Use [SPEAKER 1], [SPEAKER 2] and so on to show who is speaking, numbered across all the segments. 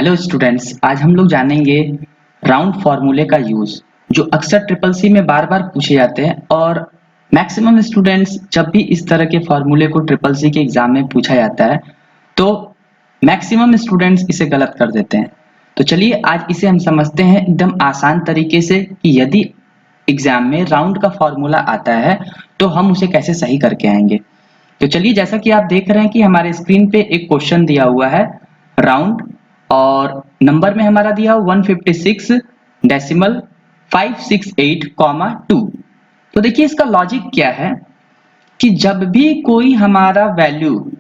[SPEAKER 1] Hello students, आज हम लोग जानेंगे राउंड फार्मूले का यूज जो अक्सर ट्रिपल सी में बार बार पूछे जाते हैं और मैक्सिमम स्टूडेंट्स जब भी इस तरह के फार्मूले को ट्रिपल सी के एग्जाम में पूछा जाता है तो मैक्सिमम स्टूडेंट्स इसे गलत कर देते हैं। तो चलिए आज इसे हम समझते हैं एकदम आसान तरीके से कि यदि एग्जाम में राउंड का फॉर्मूला आता है तो हम उसे कैसे सही करके आएंगे। तो चलिए, जैसा कि आप देख रहे हैं कि हमारे स्क्रीन पे एक क्वेश्चन दिया हुआ है राउंड, और नंबर में हमारा दिया 156 डेसिमल 568, 2। तो देखिए इसका लॉजिक क्या है कि जब भी कोई हमारा वैल्यू,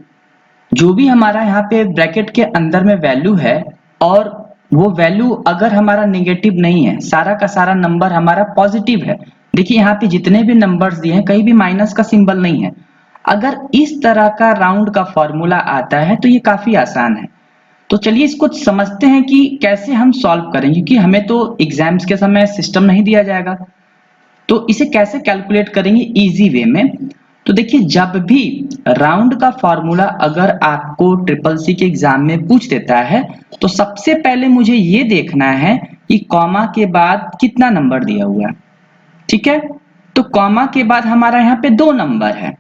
[SPEAKER 1] जो भी हमारा यहाँ पे ब्रैकेट के अंदर में वैल्यू है और वो वैल्यू अगर हमारा नेगेटिव नहीं है, सारा का सारा नंबर हमारा पॉजिटिव है। देखिए यहाँ पे जितने भी नंबर्स दिए हैं कहीं भी माइनस का सिंबल नहीं है। अगर इस तरह का राउंड का फॉर्मूला आता है तो ये काफी आसान है। तो चलिए इसको समझते हैं कि कैसे हम सॉल्व करें, क्योंकि हमें तो एग्जाम्स के समय सिस्टम नहीं दिया जाएगा। तो इसे कैसे कैलकुलेट करेंगे इजी वे में। तो देखिए जब भी राउंड का फॉर्मूला अगर आपको ट्रिपल सी के एग्जाम में पूछ देता है तो सबसे पहले मुझे ये देखना है कि कॉमा के बाद कितना नंबर दिया हुआ है। ठीक है, तो कॉमा के बाद हमारा यहाँ पे 2 नंबर है,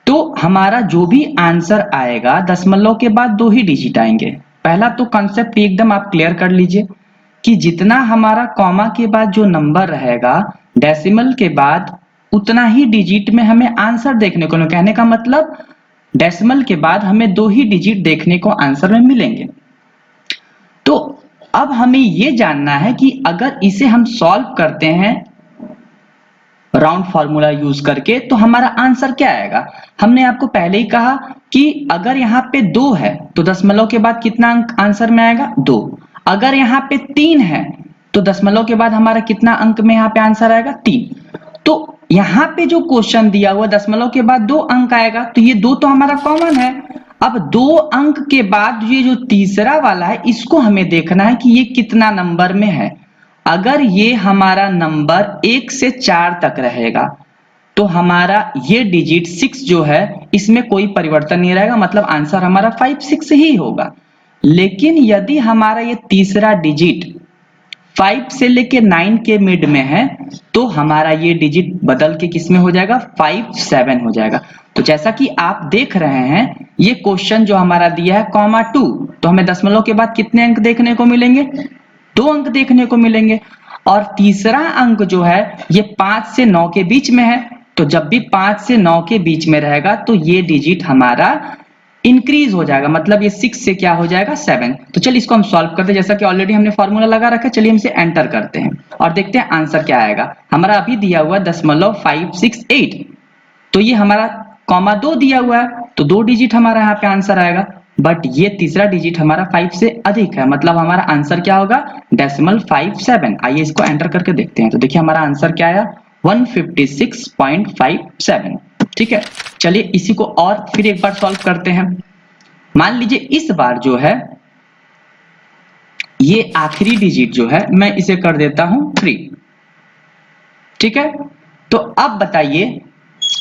[SPEAKER 1] तो हमारा जो भी आंसर आएगा दशमलव के बाद 2 ही डिजिट आएंगे। पहला तो कॉन्सेप्ट एकदम आप क्लियर कर लीजिए कि जितना हमारा कॉमा के बाद जो नंबर रहेगा डेसिमल के बाद उतना ही डिजिट में हमें आंसर देखने को, कहने का मतलब डेसिमल के बाद हमें 2 ही डिजिट देखने को आंसर में मिलेंगे। तो अब हमें यह जानना है कि अगर इसे हम सॉल्व करते हैं राउंड फार्मूला यूज करके तो हमारा आंसर क्या आएगा। हमने आपको पहले ही कहा कि अगर यहाँ पे 2 है तो दशमलव के बाद कितना अंक आंसर में आएगा, 2। अगर यहाँ पे 3 है तो दशमलव के बाद हमारा कितना अंक में यहाँ पे आंसर आएगा, 3। तो यहाँ पे जो क्वेश्चन दिया हुआ दशमलव के बाद 2 अंक आएगा, तो ये 2 तो हमारा कॉमन है। अब 2 अंक के बाद ये जो तीसरा वाला है इसको हमें देखना है कि ये कितना नंबर में है। अगर ये हमारा नंबर 1 से 4 तक रहेगा तो हमारा ये डिजिट 6 जो है इसमें कोई परिवर्तन नहीं रहेगा, मतलब आंसर हमारा 5 6 ही होगा। लेकिन यदि हमारा ये तीसरा डिजिट 5 से लेके 9 के मिड में है तो हमारा ये डिजिट बदल के किस में हो जाएगा, 5 7 हो जाएगा। तो जैसा कि आप देख रहे हैं ये क्वेश्चन जो हमारा दिया है कॉमा 2, तो हमें दशमलव के बाद कितने अंक देखने को मिलेंगे, 2 अंक देखने को मिलेंगे। और तीसरा अंक जो है ये 5 से 9 के बीच में है, तो जब भी 5 से 9 के बीच में रहेगा तो ये डिजिट हमारा इंक्रीज हो जाएगा, मतलब ये 6 से क्या हो जाएगा, 7। तो चलिए इसको हम सॉल्व करते हैं। जैसा कि ऑलरेडी हमने फॉर्मूला लगा रखा है, चलिए हम इसे एंटर करते हैं और देखते हैं आंसर क्या आएगा। हमारा अभी दिया हुआ है 0.568, तो ये हमारा कॉमा 2 दिया हुआ है तो 2 डिजिट हमारा यहाँ पे आंसर आएगा। बट ये तीसरा डिजिट हमारा 5 से अधिक है, मतलब हमारा आंसर क्या होगा, 0.57। आइए इसको एंटर करके देखते हैं। तो देखिए हमारा आंसर क्या आया, 156.57। ठीक है, चलिए इसी को और फिर एक बार सॉल्व करते हैं। मान लीजिए इस बार जो है ये आखिरी डिजिट जो है मैं इसे कर देता हूं 3। ठीक है, तो अब बताइए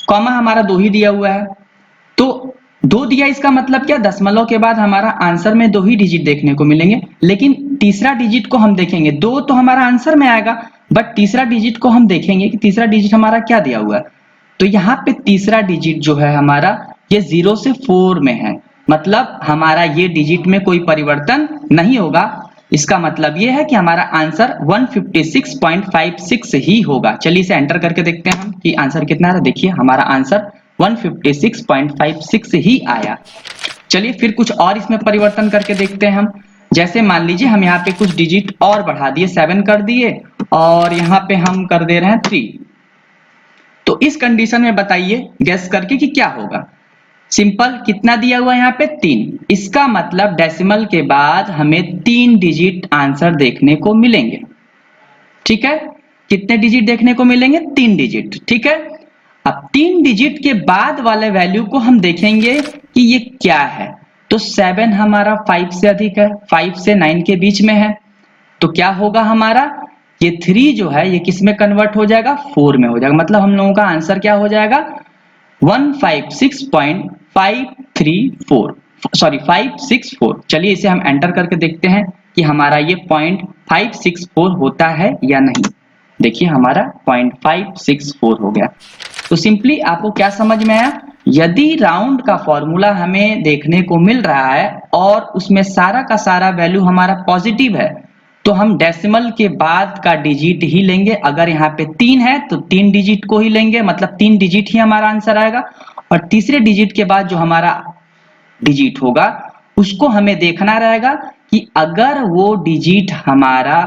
[SPEAKER 1] कॉमा हमारा 2 ही दिया हुआ है, तो 2 दिया इसका मतलब क्या, दशमलव के बाद हमारा आंसर में 2 ही डिजिट देखने को मिलेंगे। लेकिन तीसरा डिजिट को हम देखेंगे, 2 तो हमारा आंसर में आएगा, बट तीसरा डिजिट को हम देखेंगे कि तीसरा डिजिट हमारा क्या दिया हुआ है। तो यहाँ पे तीसरा डिजिट जो है हमारा ये 0 से 4 में है, मतलब हमारा ये डिजिट में कोई परिवर्तन नहीं होगा। इसका मतलब ये है कि हमारा आंसर 156.56 ही होगा। चलिए इसे एंटर करके देखते हैं हम कि आंसर कितना आ रहा है। देखिए हमारा आंसर 156.56 ही आया। चलिए फिर कुछ और इसमें परिवर्तन करके देखते हैं हम। जैसे मान लीजिए हम यहाँ पे कुछ डिजिट और बढ़ा दिए, 7 कर दिए और यहाँ पे हम कर दे रहे हैं 3। तो इस कंडीशन में बताइए गैस करके कि क्या होगा। सिंपल, कितना दिया हुआ है यहाँ पे, 3। इसका मतलब डेसिमल के बाद हमें 3 डिजिट आंसर देखने को मिलेंगे। ठीक है, कितने डिजिट देखने को मिलेंगे, 3 डिजिट। ठीक है, अब 3 डिजिट के बाद वाले वैल्यू को हम देखेंगे कि ये क्या है। तो 7 हमारा 5 से अधिक है, 5 से 9 के बीच में है, तो क्या होगा हमारा, ये 3 जो है ये किस में कन्वर्ट हो जाएगा, 4 में हो जाएगा। मतलब हम लोगों का आंसर क्या हो जाएगा, 156.534, सॉरी 564। चलिए इसे हम एंटर करके देखते हैं कि हमारा ये 0.564 होता है या नहीं। देखिए हमारा 0.564 हो गया। तो सिंपली आपको क्या समझ में आया, यदि राउंड का फॉर्मूला हमें देखने को मिल रहा है और उसमें सारा का सारा वैल्यू हमारा पॉजिटिव है तो हम डेसिमल के बाद का डिजिट ही लेंगे। अगर यहाँ पे 3 है तो 3 डिजिट को ही लेंगे, मतलब 3 डिजिट ही हमारा आंसर आएगा। और तीसरे डिजिट के बाद जो हमारा डिजिट होगा उसको हमें देखना रहेगा कि अगर वो डिजिट हमारा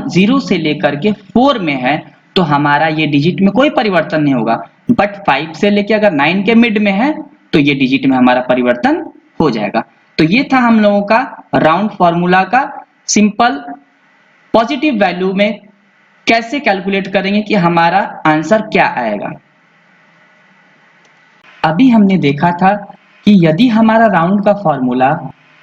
[SPEAKER 1] 0 से लेकर के 4 में है तो हमारा ये डिजिट में कोई परिवर्तन नहीं होगा, बट 5 से लेके अगर 9 के मिड में है तो ये डिजिट में हमारा परिवर्तन हो जाएगा। तो ये था हम लोगों का राउंड फॉर्मूला का सिंपल पॉजिटिव वैल्यू में कैसे कैलकुलेट करेंगे कि हमारा आंसर क्या आएगा। अभी हमने देखा था कि यदि हमारा राउंड का फॉर्मूला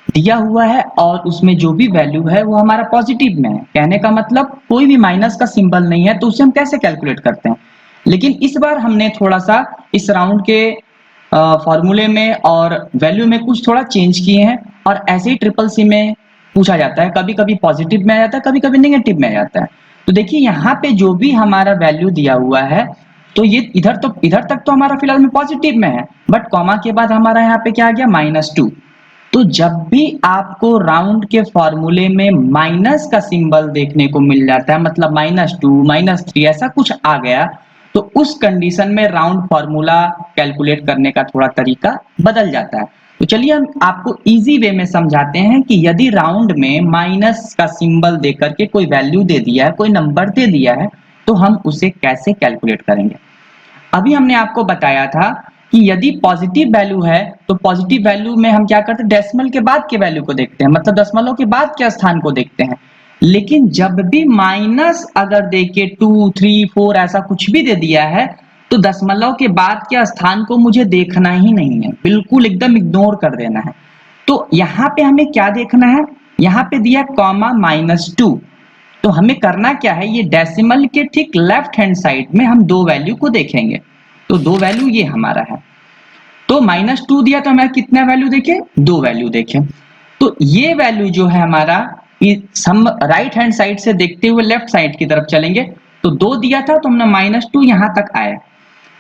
[SPEAKER 1] दिया हुआ है और उसमें जो भी वैल्यू है वो हमारा पॉजिटिव में है, कहने का मतलब कोई भी माइनस का सिंबल नहीं है, तो उसे हम कैसे कैलकुलेट करते हैं। लेकिन इस बार हमने थोड़ा सा इस राउंड के फॉर्मूले में और वैल्यू में कुछ थोड़ा चेंज किए हैं, और ऐसे ही ट्रिपल सी में पूछा जाता है, कभी कभी पॉजिटिव में आ जाता है, कभी कभी नेगेटिव में आ जाता है। तो देखिए यहाँ पे जो भी हमारा वैल्यू दिया हुआ है तो ये इधर तक तो हमारा फिलहाल में पॉजिटिव में है, बट कॉमा के बाद हमारा यहाँ पे क्या आ गया -2। तो जब भी आपको राउंड के फॉर्मूले में माइनस का सिंबल देखने को मिल जाता है, मतलब -2 -3 ऐसा कुछ आ गया, तो उस कंडीशन में राउंड फॉर्मूला कैलकुलेट करने का थोड़ा तरीका बदल जाता है। तो चलिए हम आपको इजी वे में समझाते हैं कि यदि राउंड में माइनस का सिंबल देकर के कोई वैल्यू दे दिया है, कोई नंबर दे दिया है, तो हम उसे कैसे कैलकुलेट करेंगे। अभी हमने आपको बताया था कि यदि पॉजिटिव वैल्यू है तो पॉजिटिव वैल्यू में हम क्या करते हैं, डेसिमल के बाद के वैल्यू को देखते हैं, मतलब दशमलव के बाद के स्थान को देखते हैं। लेकिन जब भी माइनस अगर देके 2 3 4 ऐसा कुछ भी दे दिया है तो दशमलव के बाद के स्थान को मुझे देखना ही नहीं है, बिल्कुल एकदम इग्नोर कर देना है। तो यहाँ पे हमें क्या देखना है, यहाँ पे दिया कॉमा -2, तो हमें करना क्या है, ये डेसिमल के ठीक लेफ्ट हैंड साइड में हम दो वैल्यू को देखेंगे। तो दो वैल्यू ये हमारा है, तो -2 दिया तो हमारा कितना वैल्यू देखे, दो वैल्यू देखे। तो ये वैल्यू जो है हमारा, हम राइट हैंड साइड से देखते हुए लेफ्ट साइड की तरफ चलेंगे, तो 2 दिया था तो हमने -2 यहां तक आए।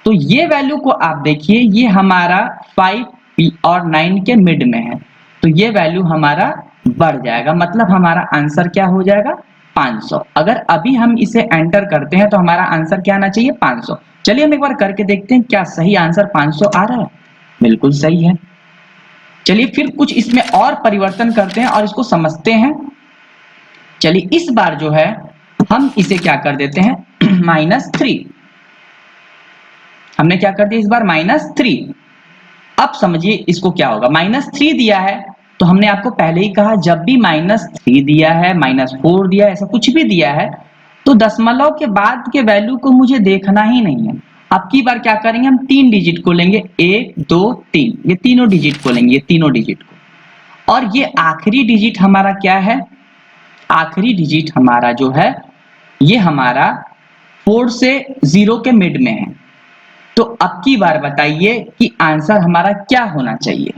[SPEAKER 1] तो ये वैल्यू को आप देखिए, ये हमारा 5 और 9 के मिड में है, तो ये वैल्यू हमारा बढ़ जाएगा, मतलब हमारा आंसर क्या हो जाएगा, 500। अगर अभी हम इसे एंटर करते हैं तो हमारा आंसर क्या आना चाहिए, 500। चलिए हम एक बार करके देखते हैं क्या सही आंसर 500 आ रहा है। बिल्कुल सही है। चलिए फिर कुछ इसमें और परिवर्तन करते हैं और इसको समझते हैं। चलिए इस बार जो है हम इसे क्या कर देते हैं, -3। हमने क्या कर दिया इस बार, -3। अब समझिए इसको क्या होगा, -3 दिया है तो हमने आपको पहले ही कहा जब भी -3 दिया है, -4 दिया है, ऐसा कुछ भी दिया है तो दशमलव के बाद के वैल्यू को मुझे देखना ही नहीं है। अब की बार क्या करेंगे, हम 3 डिजिट को लेंगे, 1 2 3, ये तीनों डिजिट को लेंगे, ये तीनों डिजिट को। और ये आखिरी डिजिट हमारा क्या है, आखिरी डिजिट हमारा जो है ये हमारा 4 से 0 के मिड में है। तो अब की बार बताइए कि आंसर हमारा क्या होना चाहिए।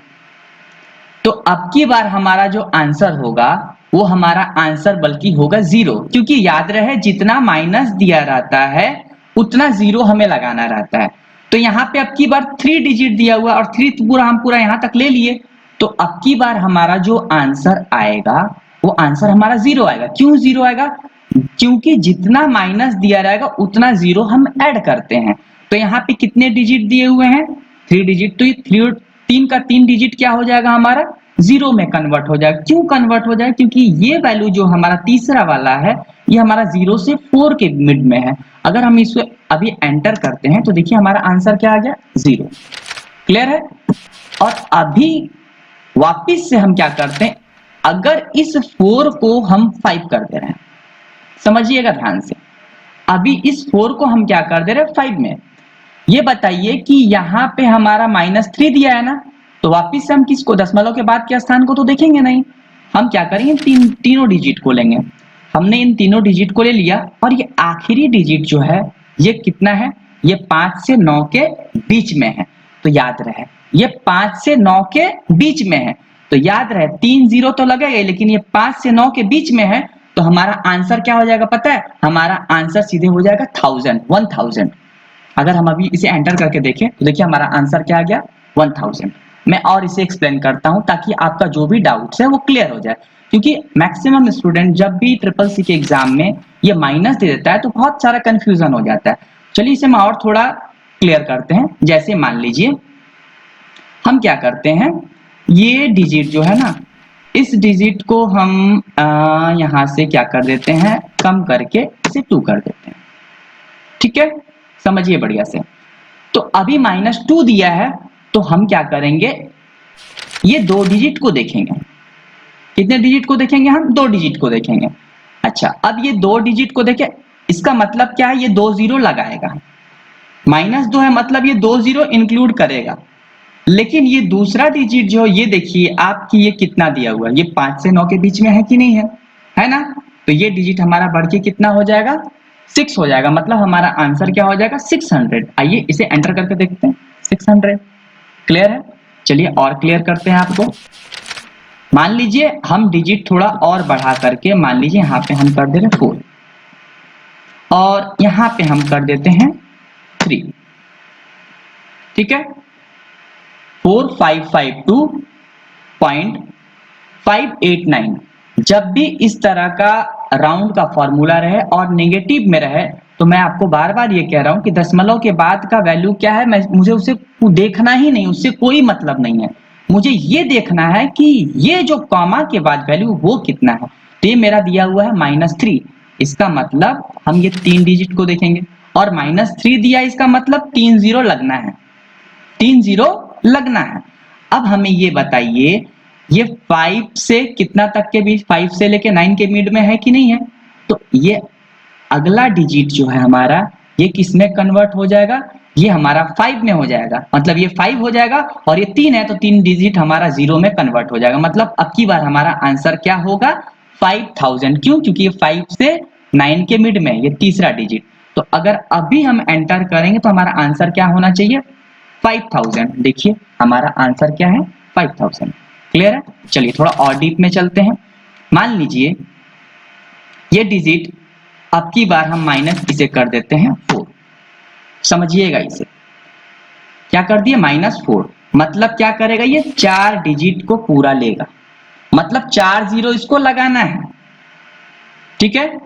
[SPEAKER 1] तो अब की बार हमारा जो आंसर होगा वो हमारा आंसर बल्कि होगा 0, क्योंकि याद रहे जितना माइनस दिया रहता है उतना 0 हमें लगाना रहता है। तो यहाँ पे अब की बार 3 डिजिट दिया हुआ और 3 पूरा हम पूरा यहाँ तक ले लिए, तो अब की बार हमारा जो आंसर आएगा वो आंसर हमारा 0 आएगा। क्यों 0 आएगा, क्योंकि जितना माइनस दिया रहेगा उतना 0 हम ऐड करते हैं। तो यहाँ पे कितने डिजिट दिए हुए हैं, 3 डिजिट, तो ये 3 का 3 डिजिट क्या हो जाएगा हमारा, 0 में कन्वर्ट हो जाएगा। क्यों कन्वर्ट हो जाएगा, क्योंकि ये वैल्यू जो हमारा तीसरा वाला है ये हमारा 0 से 4 के मिड में है। अगर हम इसको अभी एंटर करते हैं तो देखिए हमारा आंसर क्या आ गया, 0। क्लियर है। और अभी वापिस से हम क्या करते हैं, अगर इस 4 को हम 5 कर दे रहे हैं, समझिएगा ध्यान से, अभी इस 4 को हम क्या कर दे रहे हैं 5 में। ये बताइए कि यहाँ पे हमारा -3 दिया है ना, तो वापिस से हम किसको, दशमलव के बाद के स्थान को तो देखेंगे नहीं, हम क्या करेंगे, तीनों डिजिट को लेंगे। हमने इन तीनों डिजिट को ले लिया और ये आखिरी डिजिट जो है ये कितना है, ये 5 से 9 के बीच में है। तो याद रहे ये 5 से 9 के बीच में है, तो याद रहे 3 जीरो तो लगेगा, लेकिन ये 5 से 9 के बीच में है, तो हमारा आंसर क्या हो जाएगा पता है? हमारा आंसर सीधे हो जाएगा 1000। अगर हम अभी इसे एंटर करके देखें तो देखिए हमारा आंसर क्या आ गया, 1000। मैं और इसे एक्सप्लेन करता हूं ताकि आपका जो भी डाउट्स है वो क्लियर हो जाए, क्योंकि मैक्सिमम स्टूडेंट जब भी ट्रिपल सी के एग्जाम में ये माइनस दे देता है तो बहुत सारा कंफ्यूजन हो जाता है। चलिए इसे हम और थोड़ा क्लियर करते हैं। जैसे मान लीजिए हम क्या करते हैं, ये डिजिट जो है ना, इस डिजिट को हम यहां से क्या कर देते हैं, कम करके इसे 2 कर देते हैं। ठीक है, समझिए बढ़िया से। तो अभी -2 दिया है, तो हम क्या करेंगे, ये 2 डिजिट को देखेंगे। कितने डिजिट को देखेंगे हम? 2 डिजिट को देखेंगे। अच्छा, अब ये 2 डिजिट को देखें, इसका मतलब क्या है, ये 2 जीरो लगाएगा। -2 है मतलब ये 2 जीरो इंक्लूड करेगा। लेकिन ये दूसरा डिजिट जो ये देखिए आपकी, ये कितना दिया हुआ है, ये 5 से 9 के बीच में है कि नहीं है, है ना? तो ये डिजिट हमारा बढ़ के कितना हो जाएगा, 6 हो जाएगा। मतलब हमारा आंसर क्या हो जाएगा, 600। आइए इसे एंटर करके देखते हैं, 600। क्लियर है? चलिए और क्लियर करते हैं आपको। मान लीजिए हम डिजिट थोड़ा और बढ़ा करके, मान लीजिए यहाँ पे हम कर दे रहे 4 और यहाँ पे हम कर देते हैं 3। ठीक है, 4552.589। जब भी इस तरह का राउंड का फॉर्मूला रहे और नेगेटिव में रहे, तो मैं आपको बार बार ये कह रहा हूं कि दशमलव के बाद का वैल्यू क्या है, मुझे उसे देखना ही नहीं, उससे कोई मतलब नहीं है। मुझे ये देखना है कि ये जो कॉमा के बाद वैल्यू वो कितना है। तो ये मेरा दिया हुआ है -3, इसका मतलब हम ये 3 डिजिट को देखेंगे, और -3 दिया, इसका मतलब 3 जीरो लगना है, 3 जीरो लगना है। अब हमें ये बताइए, ये 5 से कितना तक के बीच, 5 से लेके 9 के मिड में है कि नहीं है? तो ये अगला डिजिट जो है हमारा, ये किस में कन्वर्ट हो जाएगा, ये हमारा 5 में हो जाएगा। मतलब ये 5 हो जाएगा, और ये 3 है तो 3 डिजिट हमारा 0 में कन्वर्ट हो जाएगा। मतलब अब की बार हमारा आंसर क्या होगा, 5000। क्यों? क्योंकि ये 5 से 9 के मिड में, ये तीसरा डिजिट। तो अगर अभी हम एंटर करेंगे तो हमारा आंसर क्या होना चाहिए, 5000। देखिए हमारा आंसर क्या है, 5000। क्लियर है? चलिए थोड़ा और डीप में चलते हैं। मान लीजिए ये डिजिट, अब की बार हम माइनस इसे कर देते हैं 4। समझिएगा इसे, क्या कर दिए, -4। मतलब क्या करेगा, ये 4 डिजिट को पूरा लेगा, मतलब 4 जीरो इसको लगाना है। ठीक है,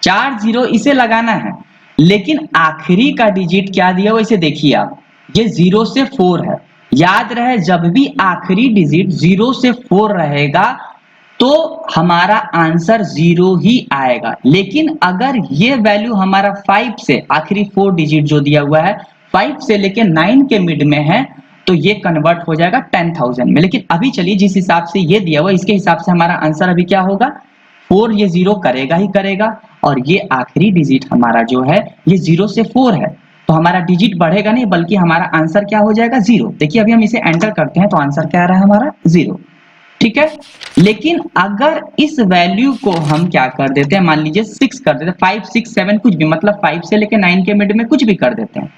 [SPEAKER 1] 4 जीरो इसे लगाना है। लेकिन आखिरी का डिजिट क्या दिया हुआ, इसे देखिए आप, ये 0 से 4 है। याद रहे जब भी आखिरी डिजिट 0 से 4 रहेगा तो हमारा आंसर 0 ही आएगा। लेकिन अगर ये वैल्यू हमारा 5 से, आखिरी 4 डिजिट जो दिया हुआ है 5 से लेके 9 के मिड में है, तो ये कन्वर्ट हो जाएगा 10000 में। लेकिन अभी चलिए जिस हिसाब से ये दिया हुआ, इसके हिसाब से हमारा आंसर अभी क्या होगा, 4 ये 0 करेगा ही करेगा, और ये आखिरी डिजिट हमारा जो है ये 0 से 4 है, तो हमारा डिजिट बढ़ेगा नहीं, बल्कि हमारा आंसर क्या हो जाएगा, 0। देखिए अभी हम इसे एंटर करते हैं तो आंसर क्या आ रहा है हमारा, 0। ठीक है, लेकिन अगर इस वैल्यू को हम क्या कर देते हैं, मान लीजिए 6 कर देते हैं, 5 6 7 कुछ भी, मतलब 5 से लेके 9 के मिड में कुछ भी कर देते हैं,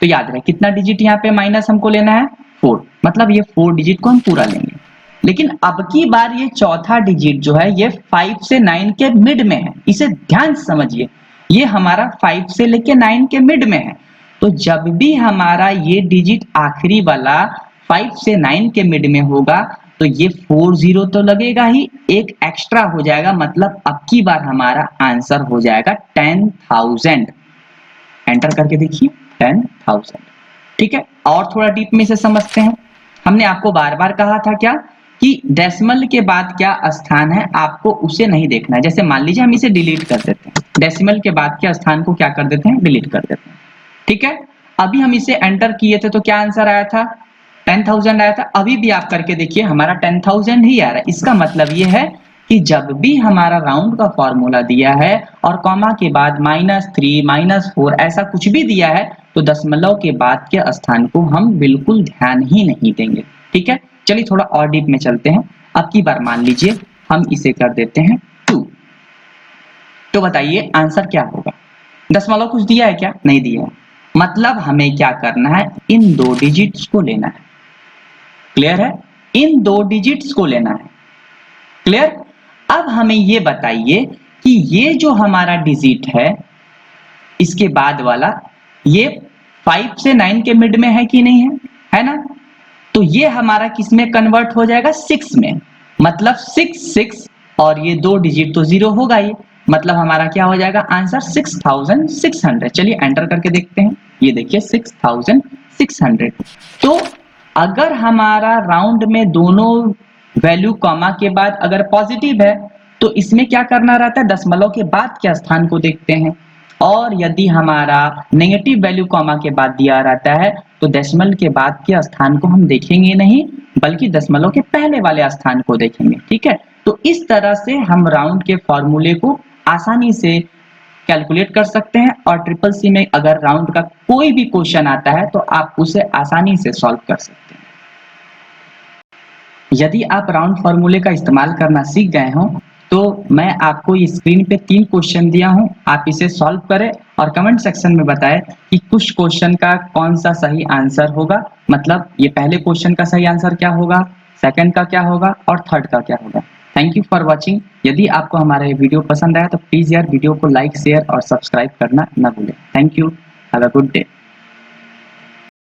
[SPEAKER 1] तो याद रहे कितना डिजिट यहाँ पे माइनस हमको लेना है, 4। मतलब ये 4 डिजिट को हम पूरा लेंगे। लेकिन अब की बार ये चौथा डिजिट जो है ये 5 से 9 के मिड में है, इसे ध्यान से समझिए, ये हमारा 5 से लेके 9 के मिड में है। तो जब भी हमारा ये डिजिट आखिरी वाला 5 से 9 के मिड में होगा, तो ये 4 जीरो तो लगेगा ही, एक एक्स्ट्रा हो जाएगा, मतलब अब की बार हमारा आंसर हो जाएगा 10000। एंटर करके देखिए 10000। ठीक है, और थोड़ा डीप में इसे समझते हैं। हमने आपको बार बार कहा था क्या, कि डेसिमल के बाद क्या स्थान है आपको उसे नहीं देखना है। जैसे मान लीजिए हम इसे डिलीट कर देते हैं, डेसिमल के बाद के स्थान को क्या कर देते हैं, डिलीट कर देते हैं। ठीक है, अभी हम इसे एंटर किए थे तो क्या आंसर आया था, 10000 आया था। अभी भी आप करके देखिए हमारा 10000 ही आ रहा है। इसका मतलब ये है कि जब भी हमारा राउंड का फॉर्मूला दिया है और कॉमा के बाद -3 -4 ऐसा कुछ भी दिया है, तो दशमलव के बाद के स्थान को हम बिल्कुल ध्यान ही नहीं देंगे। ठीक है, चलिए थोड़ा और डीप में चलते हैं। अब की बार मान लीजिए हम इसे कर देते हैं 2, तो बताइए आंसर क्या होगा। दशमलव कुछ दिया है क्या, नहीं दिया है, मतलब हमें क्या करना है, इन 2 डिजिट्स को लेना है। क्लियर है? इन 2 डिजिट्स को लेना है। क्लियर? अब हमें ये बताइए कि ये जो हमारा डिजिट है इसके बाद वाला, ये 5 से 9 के मिड में है कि नहीं है ना? तो ये हमारा किस में कन्वर्ट हो जाएगा? 6 में। मतलब 6 और ये 2 डिजिट तो 0 होगा ही, मतलब हमारा क्या हो जाएगा आंसर? 6600। चलिए एंटर करके देखते हैं। ये देखिए 6600। तो अगर हमारा राउंड में दोनों वैल्यू कॉमा के बाद अगर पॉजिटिव है तो इसमें क्या करना रहता है? दशमलव के बाद के स्थान को देखते हैं। और यदि हमारा नेगेटिव वैल्यू कॉमा के बाद दिया रहता है तो दशमलव के बाद के स्थान को हम देखेंगे नहीं, बल्कि दशमलव के पहले वाले स्थान को देखेंगे। ठीक है? तो इस तरह से हम राउंड के फॉर्मूले को आसानी से कैलकुलेट कर सकते हैं और ट्रिपल सी में अगर राउंड का कोई भी क्वेश्चन आता है तो आप उसे आसानी से सॉल्व कर सकते हैं। यदि आप राउंड फॉर्मूले का इस्तेमाल करना सीख गए हों तो मैं आपको ये स्क्रीन पे 3 क्वेश्चन दिया हूं, आप इसे सॉल्व करें और कमेंट सेक्शन में बताएं कि कुछ क्वेश्चन का कौन सा सही आंसर होगा। मतलब ये पहले क्वेश्चन का सही आंसर क्या होगा, सेकंड का क्या होगा और थर्ड का क्या होगा। Thank you for watching. यदि आपको हमारा ये वीडियो पसंद आया तो प्लीज़ यार वीडियो को लाइक, शेयर और सब्सक्राइब करना ना भूलें। Thank you. Have a good day.